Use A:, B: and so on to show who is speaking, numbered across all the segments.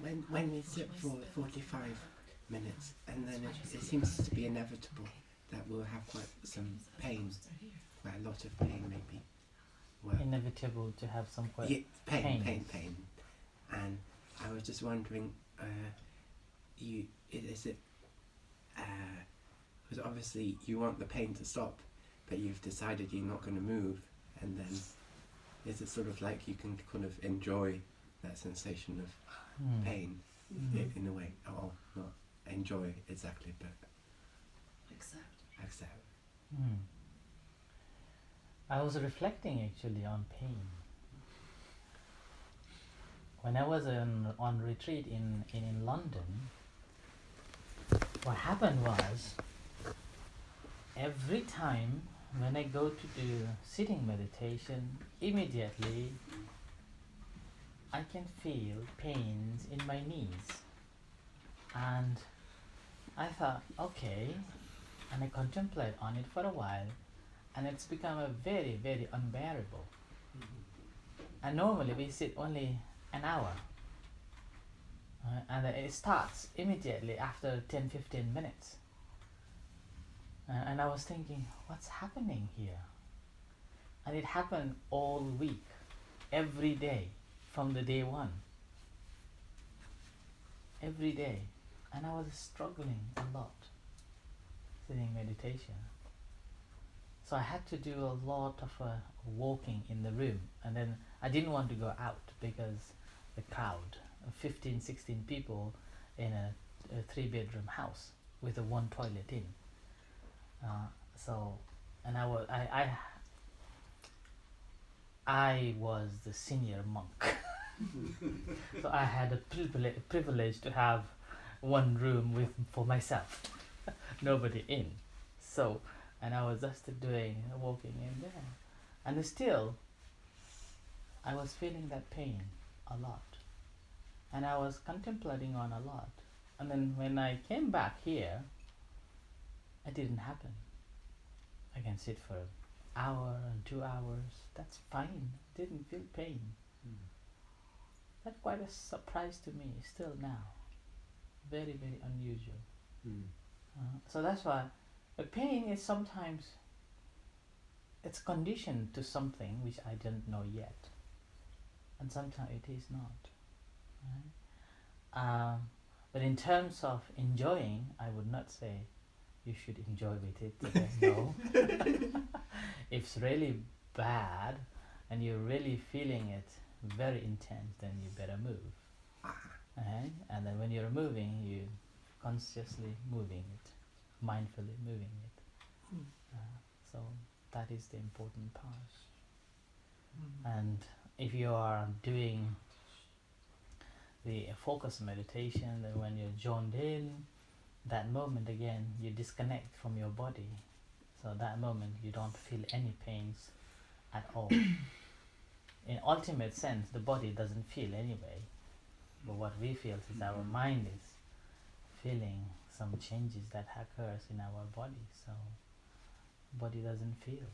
A: when we sit for 45 minutes, and then it seems to be inevitable that we'll have quite some pain, quite a lot of pain maybe. Well,
B: inevitable to have some quite
A: pain. And I was just wondering, is it, because obviously you want the pain to stop, but you've decided you're not going to move, and then is it sort of like you can kind of enjoy that sensation of pain in a way, or not enjoy exactly, but accept.
B: I was reflecting actually on pain. When I was on retreat in London, what happened was, every time when I go to do sitting meditation, immediately I can feel pains in my knees. And I thought, okay, and I contemplate on it for a while, and it's become a very, very unbearable. And normally we sit only an hour, and it starts immediately after 10-15 minutes. And I was thinking, what's happening here? And it happened all week, every day, from the day one. Every day. And I was struggling a lot, sitting meditation. So I had to do a lot of walking in the room, and then I didn't want to go out because the crowd, 15, 16 people in a 3-bedroom house with a 1 toilet in. I was the senior monk. So I had a privilege to have one room for myself, nobody in. So, and I was just walking in there, and still I was feeling that pain a lot, and I was contemplating on a lot. And then when I came back here, it didn't happen. I can sit for an hour and 2 hours, that's fine, didn't feel pain. That's quite a surprise to me still now. Very, very unusual. So that's why the pain is sometimes, it's conditioned to something which I don't know yet, and sometimes it is not. Right? But in terms of enjoying, I would not say you should enjoy with it. No. If it's really bad and you're really feeling it very intense, then you better move. Right? And then when you're moving, you consciously moving it, mindfully moving it. So that is the important part. And if you are doing the focus meditation, then when you're joined in, that moment again you disconnect from your body. So that moment you don't feel any pains at all. In ultimate sense, the body doesn't feel anyway. But what we feel is our mind is feeling some changes that occurs in our body. So body doesn't feel.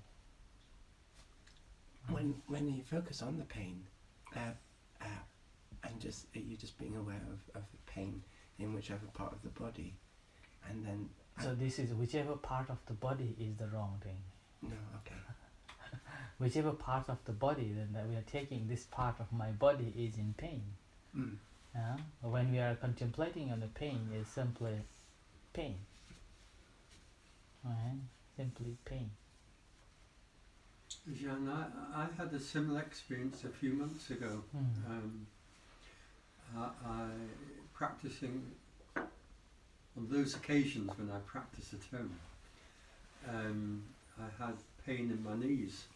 A: When you focus on the pain, and you're just being aware of the pain in whichever part of the body, and then.
B: So this is whichever part of the body is the wrong thing.
A: No, okay.
B: Whichever part of the body, then that we are taking this part of my body is in pain. When we are contemplating on the pain, is simply pain. Right? Simply pain.
C: Jean, I had a similar experience a few months ago. I practicing on those occasions when I practice at home. I had pain in my knees,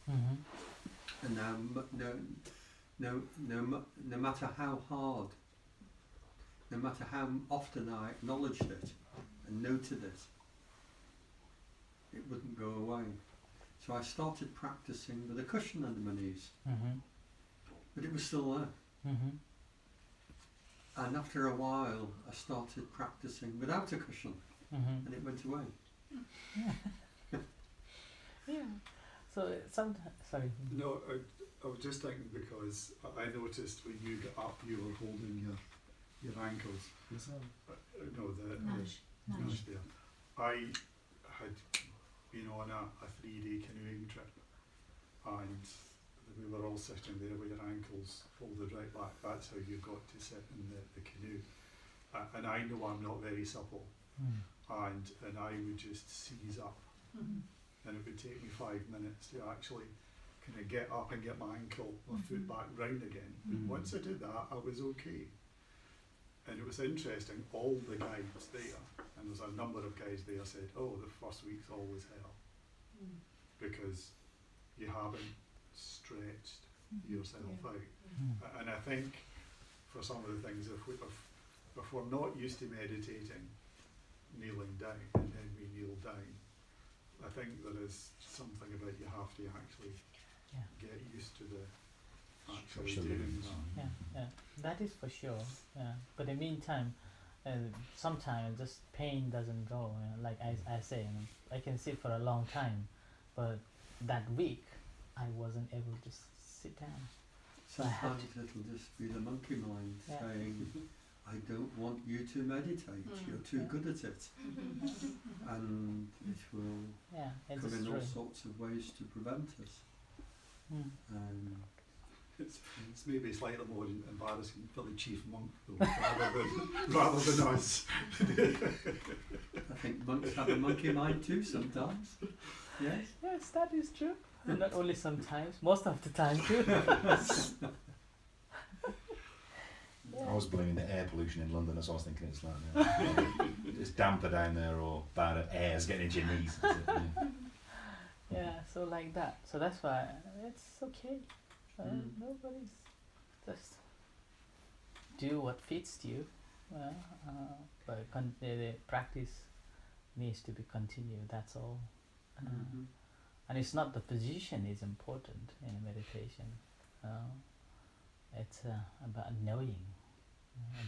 C: and now no matter how hard, no matter how often I acknowledged it and noted it, it wouldn't go away. So I started practicing with a cushion under my knees, but it was still there. And after a while, I started practicing without a cushion, and it went away.
B: Yeah. So sometimes, sorry.
D: No, I was just thinking because I noticed when you got up, you were holding your ankles. No, the
E: Nash.
D: Nash there. I had been on a 3-day canoeing trip, and we were all sitting there with your ankles folded right back. That's how you got to sit in the canoe. And I know I'm not very supple, and I would just seize up, and it would take me 5 minutes to actually kind of get up and get my ankle, my foot back round again. And once I did that, I was okay. And it was interesting, all the guides there, and there's a number of guys there, said, oh, the first week's always hell, because you haven't stretched yourself out. And I think for some of the things, if we're not used to meditating, kneeling down, and then we kneel down, I think there is something about you have to actually get used to the actually doing that.
B: Yeah, that is for sure. Yeah, but in the meantime, sometimes just pain doesn't go. Like I say, I can sit for a long time, but that week I wasn't able to sit down. So I had
C: Sometimes it'll just be the monkey mind
B: Yeah.
C: saying, I don't want you to meditate, you're too good at it. And it will
B: it's
C: come in
B: true.
C: all sorts of ways to prevent us.
D: It's maybe slightly more embarrassing for the chief monk though, rather than us.
C: I think monks have a monkey mind too sometimes. Yes?
B: Yes, that is true. And not only sometimes, most of the time too.
F: I was blaming the air pollution in London, so I was thinking it's like it's damper down there or bad air's getting into your knees. Is it?
B: Yeah, so like that. So that's why it's okay. Nobody's just do what fits you. But the practice needs to be continued. That's all. And it's not the position is important in meditation. It's about knowing,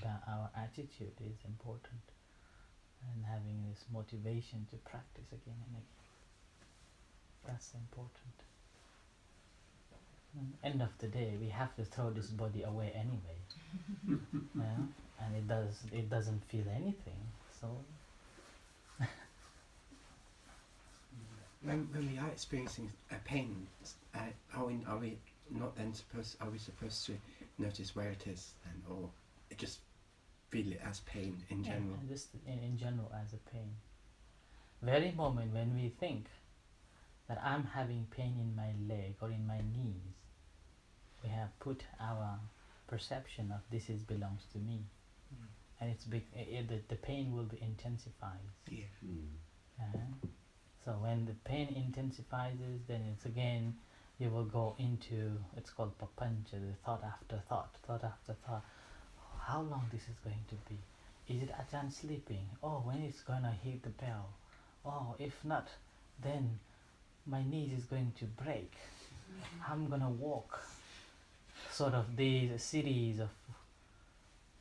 B: about our attitude is important, and having this motivation to practice again and again. That's important. End of the day, we have to throw this body away anyway, and it doesn't feel anything. So
A: when we are experiencing a pain, are we not then are we supposed to notice where it is, or just feel it as pain in general?
B: and just in general as a pain. Very moment when we think that I'm having pain in my leg or in my knees, we have put our perception of this is belongs to me, and it's the pain will be intensified. So when the pain intensifies, then it's again you will go into, it's called papancha, the thought after thought. How long this is going to be? Is it Ajahn sleeping? Oh, when it's gonna hit the bell? Oh, if not, then my knees is going to break. I'm gonna walk. Sort of these series of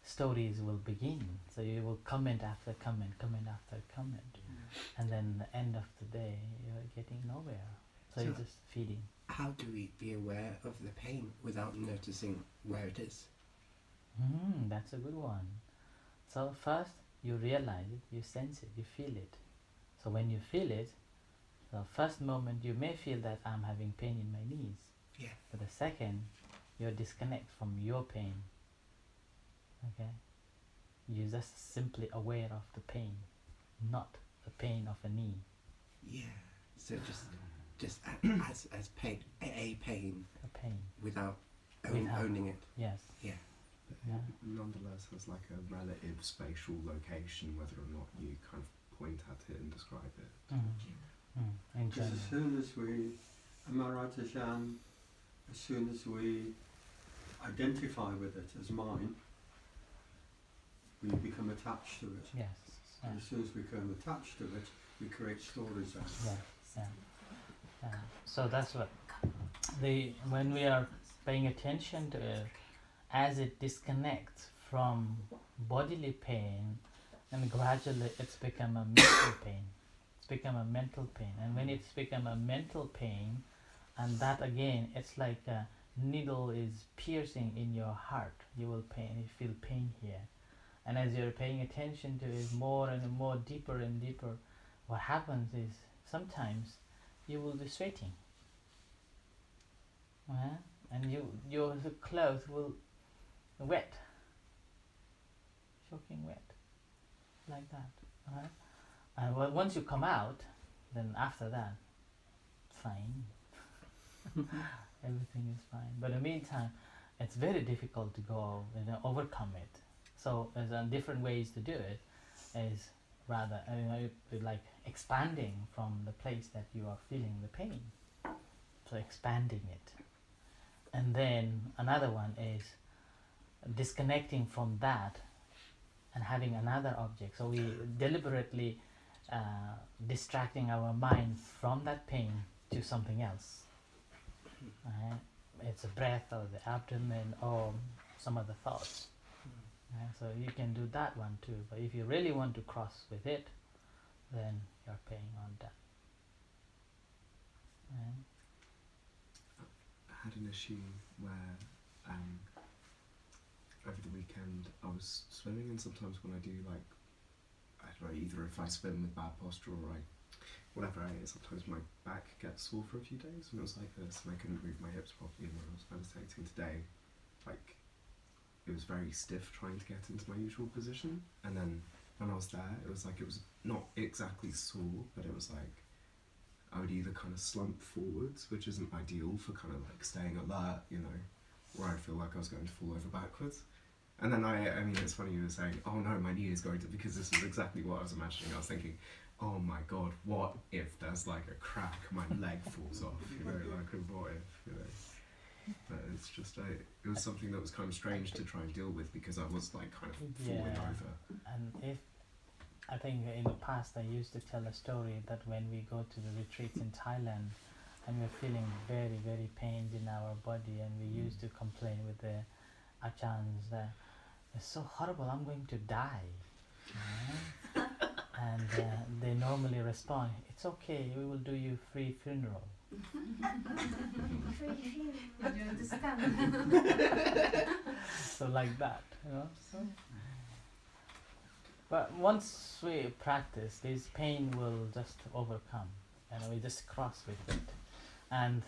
B: stories will begin. So you will comment after comment after comment, and then the end of the day you're getting nowhere. So you're just feeding.
A: How do we be aware of the pain without noticing where it is?
B: That's a good one. So first you realize it, you sense it, you feel it. So when you feel it, the first moment you may feel that I'm having pain in my knees.
A: Yeah.
B: But the second, you disconnect from your pain. Okay? You're just simply aware of the pain, not the pain of a knee.
A: Yeah. So just as pain, a pain,
B: A pain.
A: without
B: Without.
A: owning it.
B: Yes.
A: Yeah.
B: Yeah.
G: Nonetheless has like a relative spatial location, whether or not you kind of point at it and describe it.
B: In
C: Because
B: general.
C: as soon as we, am I right, Ajahn, as soon as we identify with it as mine, we become attached to it.
B: Yes.
C: And as soon as we become attached to it, we create stories out of it.
B: Yeah. So that's what when we are paying attention to it, as it disconnects from bodily pain, and gradually it's become a mental pain. It's become a mental pain, and when it's become a mental pain, and that again, it's like a needle is piercing in your heart. You feel pain here, And as you're paying attention to it more and more, deeper and deeper, what happens is sometimes you will be sweating. And your clothes will wet, soaking wet, like that. And once you come out, then after that, fine. Everything is fine. But in the meantime, it's very difficult to go and overcome it. So there's different ways to do it. Is rather like expanding from the place that you are feeling the pain. So expanding it. And then another one is disconnecting from that and having another object. So we deliberately distracting our mind from that pain to something else. It's a breath or the abdomen or some other thoughts. So you can do that one too. But if you really want to cross with it, then you're paying on that.
G: I had an issue where over the weekend I was swimming, and sometimes when I do, like, I don't know, either if I swim with bad posture or whatever I eat, sometimes my back gets sore for a few days, and it was like this, and I couldn't move my hips properly. And when I was meditating today, like, it was very stiff trying to get into my usual position. And then when I was there, it was like, it was not exactly sore, but it was like I would either kind of slump forwards, which isn't ideal for kind of like staying alert, you know, where I'd feel like I was going to fall over backwards. And then I mean, it's funny you were saying, oh no, my knee is going to, because this is exactly what I was imagining. I was thinking, oh my God, what if there's like a crack, my leg falls off, you know, like, what if, you know. But it's just, it was something that was kind of strange to try and deal with, because I was like kind of falling over.
B: And I think in the past I used to tell a story that when we go to the retreats in Thailand and we're feeling very, very pained in our body, and we used to complain with the Achans that it's so horrible, I'm going to die. And they normally respond, it's okay, we will do you free funeral.
E: Do you understand?
B: So like that, you know. So. But once we practice, this pain will just overcome, and we just cross with it. And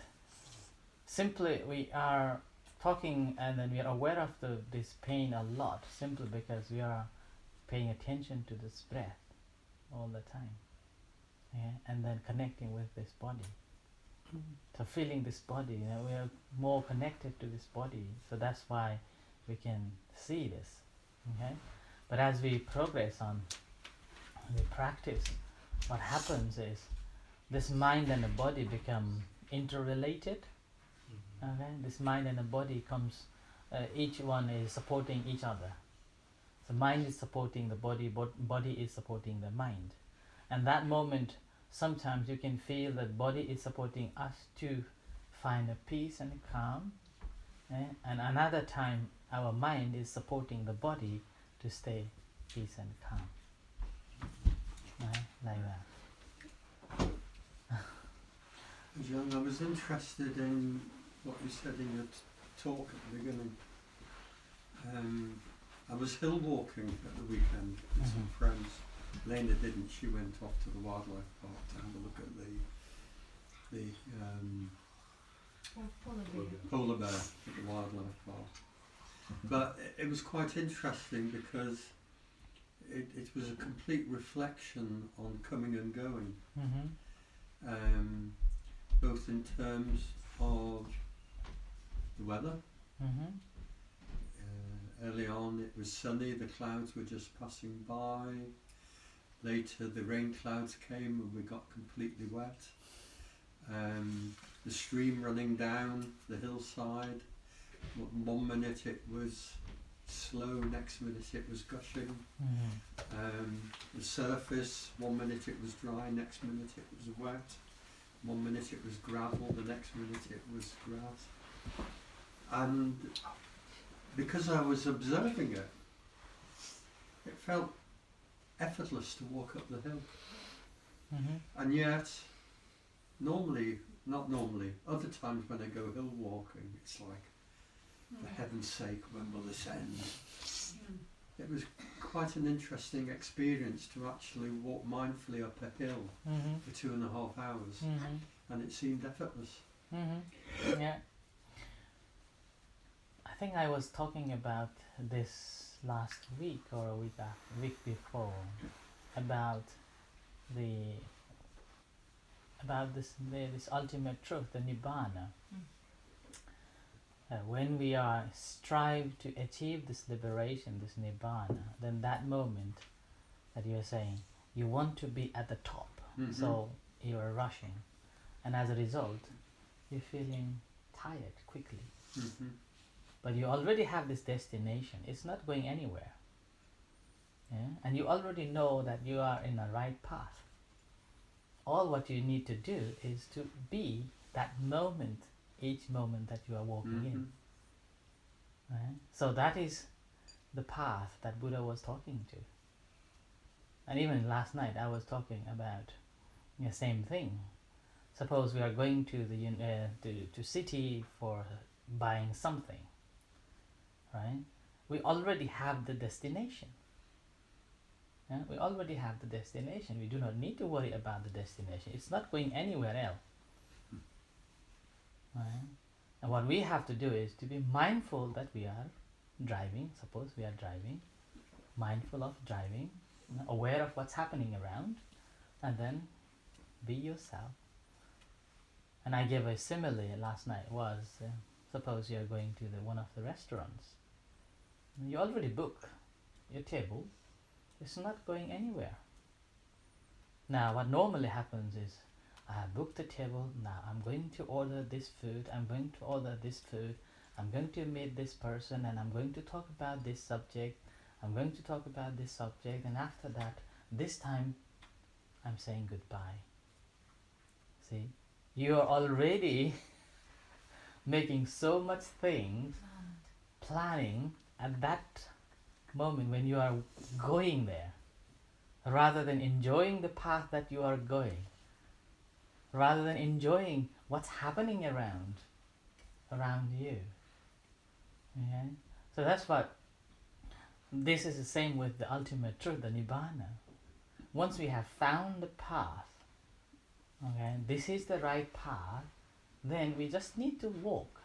B: simply we are talking, and then we are aware of this pain a lot, simply because we are paying attention to this breath all the time, and then connecting with this body. So feeling this body, you know, we are more connected to this body, so that's why we can see this. Okay? But as we progress on, we practice, what happens is this mind and the body become interrelated. Okay? This mind and the body comes, each one is supporting each other. The mind is supporting the body, body is supporting the mind. And that moment, sometimes you can feel that body is supporting us to find a peace and a calm. And another time, our mind is supporting the body to stay peace and calm. Like that.
C: John, I was interested in what you said in your talk at the beginning. I was hill walking at the weekend with some friends. Lena didn't. She went off to the wildlife park to have a look at the polar bear at the wildlife park. But it was quite interesting because it was a complete reflection on coming and going, both in terms of the weather. Early on it was sunny, the clouds were just passing by. Later the rain clouds came and we got completely wet. The stream running down the hillside, 1 minute it was slow, next minute it was gushing. The surface, 1 minute it was dry, next minute it was wet. 1 minute it was gravel, the next minute it was grass. And because I was observing it, it felt effortless to walk up the hill. And yet, not normally, other times when I go hill walking, it's like, for heaven's sake, when will this end? It was quite an interesting experience to actually walk mindfully up a hill
B: Mm-hmm.
C: for 2.5 hours,
B: Mm-hmm.
C: and it seemed effortless.
B: Mm-hmm. Yeah. I think I was talking about this last week or a week before about the this ultimate truth, the nibbana. When we are strive to achieve this liberation, this nibbana, then that moment that you are saying you want to be at the top,
C: Mhm.
B: so you are rushing, and as a result, you're feeling tired quickly.
C: Mhm.
B: But you already have this destination. It's not going anywhere. Yeah? And you already know that you are in the right path. All what you need to do is to be that moment, each moment that you are walking in.
C: Mhm.
B: Right? So that is the path that Buddha was talking to. And even last night I was talking about the same thing. Suppose we are going to the to city for buying something, right? We already have the destination. Yeah? We already have the destination. We do not need to worry about the destination. It's not going anywhere else. Right? And what we have to do is to be mindful that we are driving. Suppose we are driving, mindful of driving, aware of what's happening around, and then be yourself. And I gave a simile last night was, suppose you're going to one of the restaurants. You already book your table. It's not going anywhere. Now what normally happens is, I have booked the table, now I'm going to order this food, I'm going to order this food, I'm going to meet this person, and I'm going to talk about this subject, I'm going to talk about this subject, and after that, this time, I'm saying goodbye. See, you are already making so much things, planning at that moment when you are going there, rather than enjoying the path that you are going, rather than enjoying what's happening around you. Okay? So that's what this is the same with the ultimate truth, the nibbana. Once we have found the path, okay, this is the right path, then we just need to walk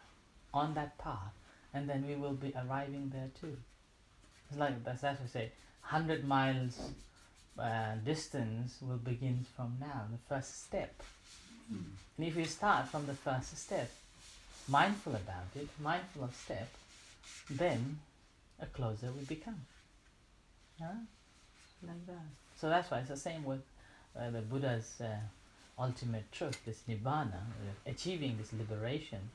B: on that path, and then we will be arriving there too. It's like that's what we say, 100 miles distance will begin from now, the first step. And if you start from the first step, mindful about it, mindful of step, then a closer we become. Huh? Like that. So that's why it's the same with the Buddha's ultimate truth, this nibbana, achieving this liberation.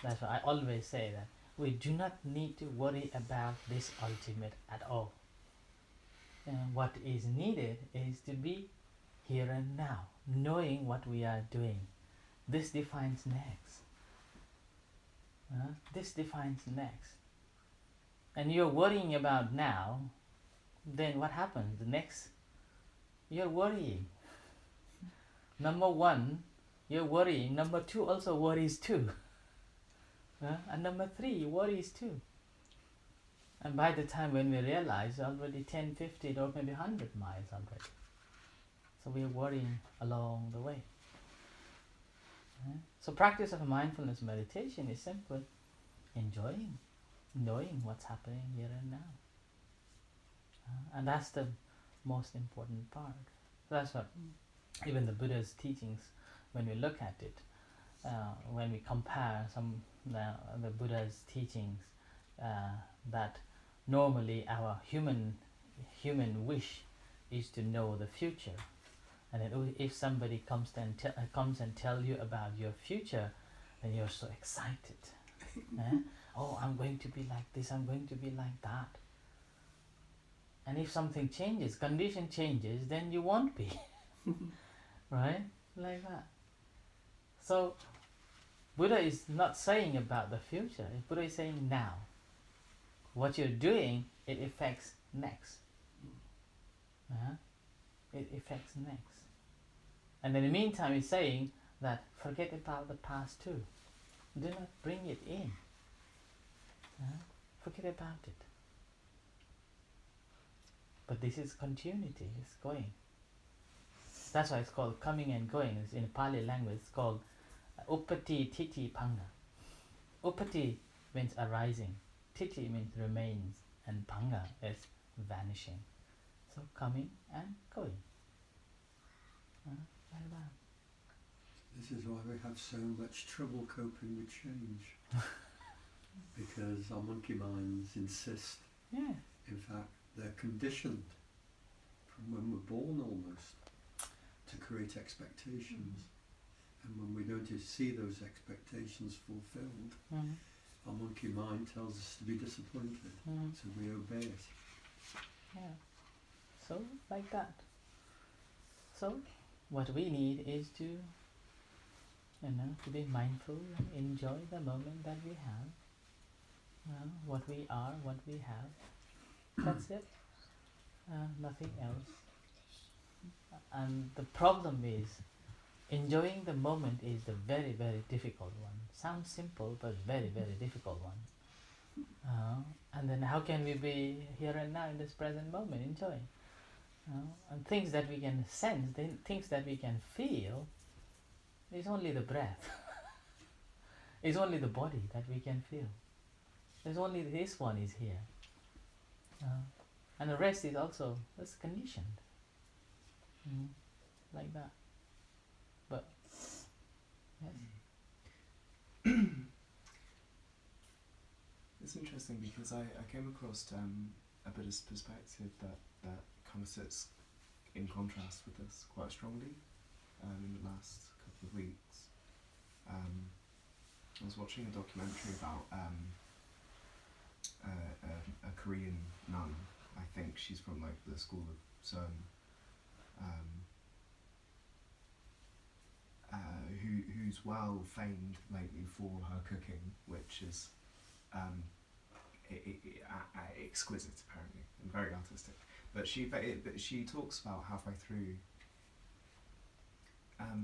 B: That's why I always say that we do not need to worry about this ultimate at all. What is needed is to be here and now, knowing what we are doing. This defines next. This defines next. And you're worrying about now, then what happens? The next, you're worrying. Number one, you're worrying. Number two also worries too. And number three worries too. And by the time when we realize, already 10, 50 or maybe 100 miles already. So we are worrying along the way. So practice of mindfulness meditation is simply enjoying, knowing what's happening here and now. And that's the most important part. That's what even the Buddha's teachings, when we look at it, when we compare the Buddha's teachings, that normally our human wish is to know the future, and then if somebody comes and tell you about your future, then you're so excited. Oh, I'm going to be like this, I'm going to be like that. And if something changes, condition changes, then you won't be. Right? Like that. So Buddha is not saying about the future. Buddha is saying now. What you're doing, it affects next. It affects next. And in the meantime, he's saying that forget about the past too. Do not bring it in. Forget about it. But this is continuity, it's going. That's why it's called coming and going. It's in Pali language, it's called Upati Titi Panga. Upati means arising, Titi means remains, and Panga is vanishing. So coming and going. Like that.
C: This is why we have so much trouble coping with change. Because our monkey minds insist,
B: Yeah.
C: in fact, they're conditioned from when we're born almost to create expectations. And when we don't see those expectations fulfilled,
B: Mm.
C: our monkey mind tells us to be disappointed,
B: Mm.
C: so we obey it.
B: Yeah. So like that. So what we need is to to be mindful and enjoy the moment that we have. What we are, what we have. That's it. Nothing else. And the problem is enjoying the moment is the very, very difficult one. Sounds simple, but very, very difficult one. And then how can we be here and now in this present moment enjoying? And things that we can sense, things that we can feel, is only the breath. It's only the body that we can feel. There's only this one is here. And the rest is also that's conditioned. Like that. But yes.
G: It's interesting because I came across a Buddhist perspective that kind of sits in contrast with this quite strongly in the last couple of weeks. I was watching a documentary about a Korean nun. I think she's from like the school of Seon, who's well famed lately for her cooking, which is exquisite apparently and very artistic. But she talks about halfway through.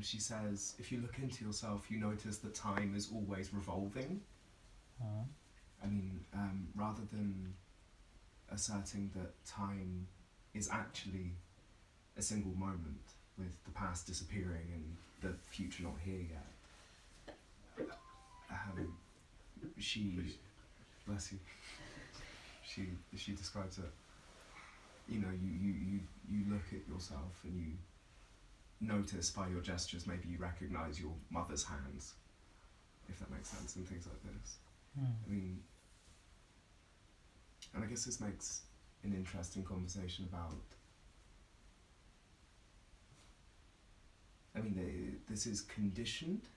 G: She says, if you look into yourself, you notice that time is always revolving. I mean, rather than asserting that time is actually a single moment with the past disappearing and the future not here yet, she, bless you, she describes it, you look at yourself and you notice by your gestures, maybe you recognise your mother's hands, if that makes sense, and things like this. I mean, and I guess this makes an interesting conversation about, I mean, this is conditioned,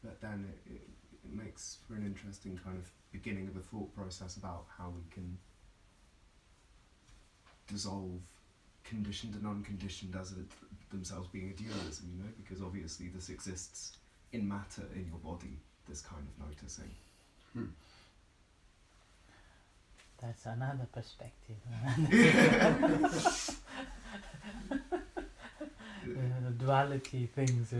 G: but then it makes for an interesting kind of beginning of a thought process about how we can dissolve conditioned and unconditioned as themselves being a dualism, because obviously this exists in matter in your body, this kind of noticing.
B: That's another perspective. The duality things.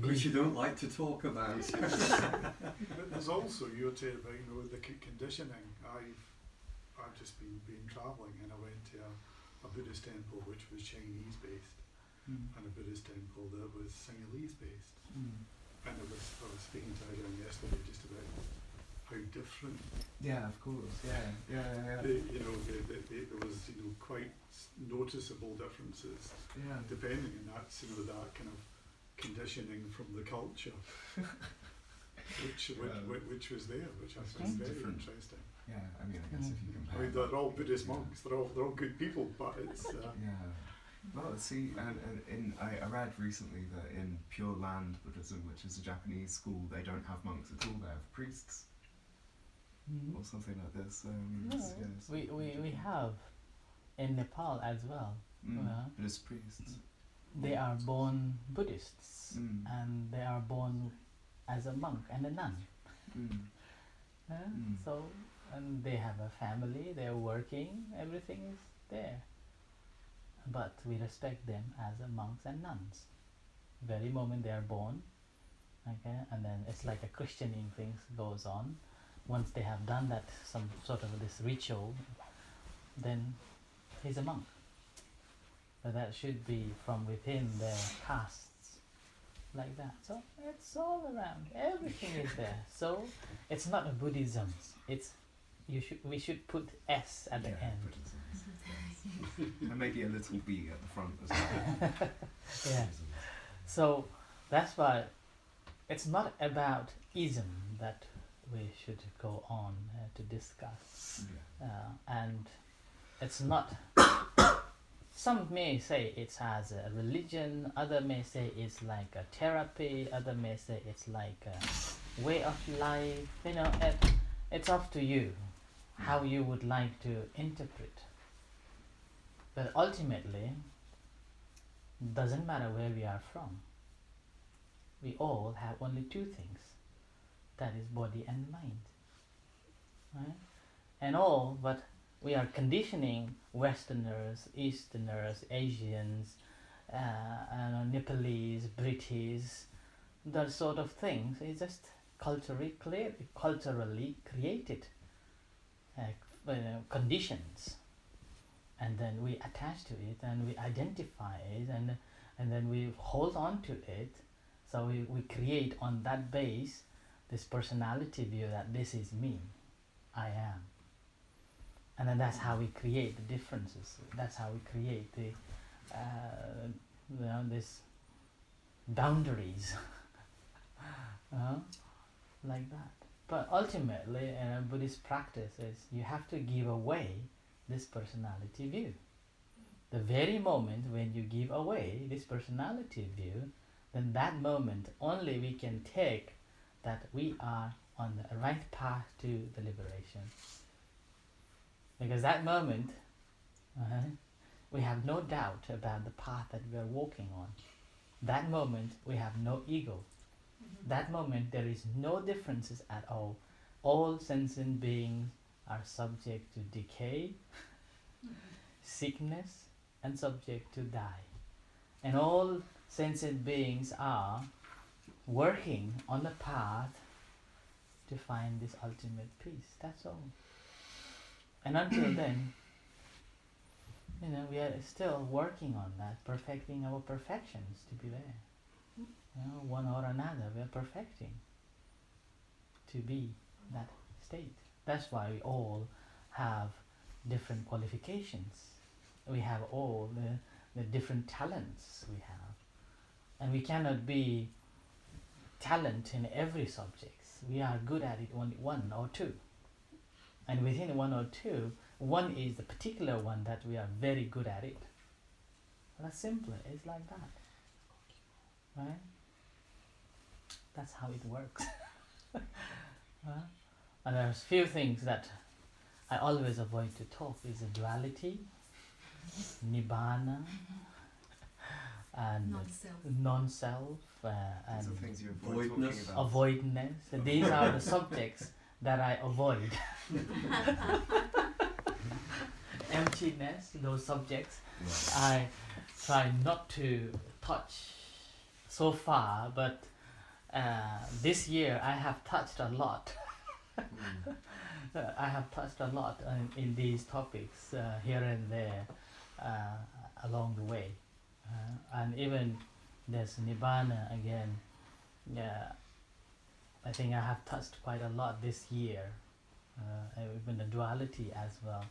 C: Which you don't like to talk about.
D: But there's also your tale about the conditioning. I've just been travelling and I went to a Buddhist temple which was Chinese based and a Buddhist temple that was Sinhalese based. And I was speaking to Adrian yesterday just about how different.
G: Yeah, of course. Yeah.
D: There was quite noticeable differences.
G: Yeah.
D: Depending, and that's that kind of conditioning from the culture, which was there, which I found very
G: different.
D: interesting.
G: Yeah, I mean, I guess if you
D: I
G: compare.
D: mean, they're all Buddhist monks. They're all good people, but it's.
G: Yeah. Well, see, and I read recently that in Pure Land Buddhism, which is a Japanese school, they don't have monks at all. They have priests or something like this.
B: We have in Nepal as well.
G: Buddhist priests.
B: They are born Buddhists and they are born as a monk and a nun. So, and they have a family, they're working, everything is there. But we respect them as a monks and nuns. Very moment they are born, okay, and then it's like a Christianing thing goes on. Once they have done that, some sort of this ritual, then he's a monk. But that should be from within their castes, like that. So it's all around. Everything is there. So it's not a Buddhism. It's we should put S at the end.
G: Buddhism. And maybe a little B at the front as well.
B: Yeah. So that's why it's not about ism that we should go on to discuss. And it's not. Some may say it's as a religion, other may say it's like a therapy, other may say it's like a way of life. You know, it's up to you how you would like to interpret. But ultimately, doesn't matter where we are from. We all have only two things. That is body and mind. Right? And all but we are conditioning Westerners, Easterners, Asians, Nepalese, British, that sort of things. It's just culturally created conditions, and then we attach to it and we identify it, and then we hold on to it. So we create on that base this personality view that this is me, I am. And then that's how we create the differences. That's how we create the, this boundaries, like that. But ultimately, Buddhist practice is you have to give away this personality view. The very moment when you give away this personality view, then that moment only we can take that we are on the right path to the liberation. Because that moment, we have no doubt about the path that we are walking on. That moment, we have no ego. That moment, there is no differences at all. All sentient beings are subject to decay, sickness, and subject to die. And all sentient beings are working on the path to find this ultimate peace. That's all. And until then, we are still working on that, perfecting our perfections to be there. One or another, we are perfecting to be that state. That's why we all have different qualifications. We have all the different talents we have. And we cannot be talent in every subject. We are good at it only one or two. And within one or two, one is the particular one that we are very good at it. That's simpler. It's like that. Right? That's how it works. And there's few things that I always avoid to talk is the duality, nibbana, and non-self, and
G: These are things you avoid talking
C: voidness.
G: about.
B: avoidness. These are the subjects that I avoid. Emptiness, those subjects, I try not to touch so far, but this year I have touched a lot. I have touched a lot in these topics here and there along the way. And even there's Nibbana again. I think I have touched quite a lot this year. Even the duality as well.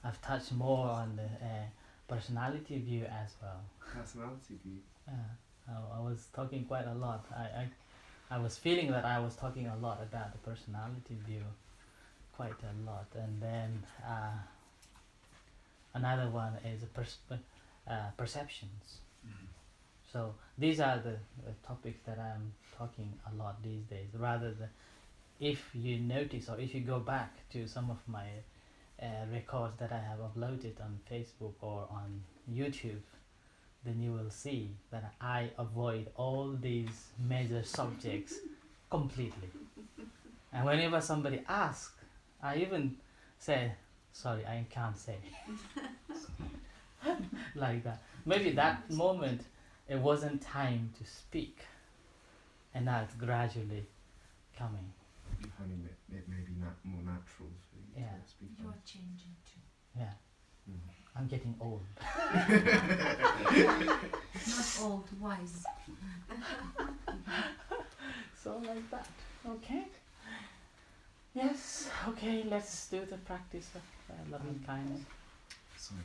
B: I've touched more on the personality view as well.
G: Personality view.
B: I was talking quite a lot. I was feeling that I was talking a lot about the personality view, quite a lot. And then another one is perceptions. So these are the topics that I'm talking a lot these days. Rather than, if you notice or if you go back to some of my records that I have uploaded on Facebook or on YouTube, then you will see that I avoid all these major subjects completely. And whenever somebody asks, I even say, sorry, I can't say. Like that. Maybe that moment it wasn't time to speak, and now it's gradually coming.
G: You're finding it may be more natural for you
B: Yeah.
G: to speak.
E: You are changing too.
B: Yeah. I'm getting old.
E: Not old, wise.
B: So like that. Okay. Yes. Okay. Let's do the practice of loving kindness.
G: Sorry.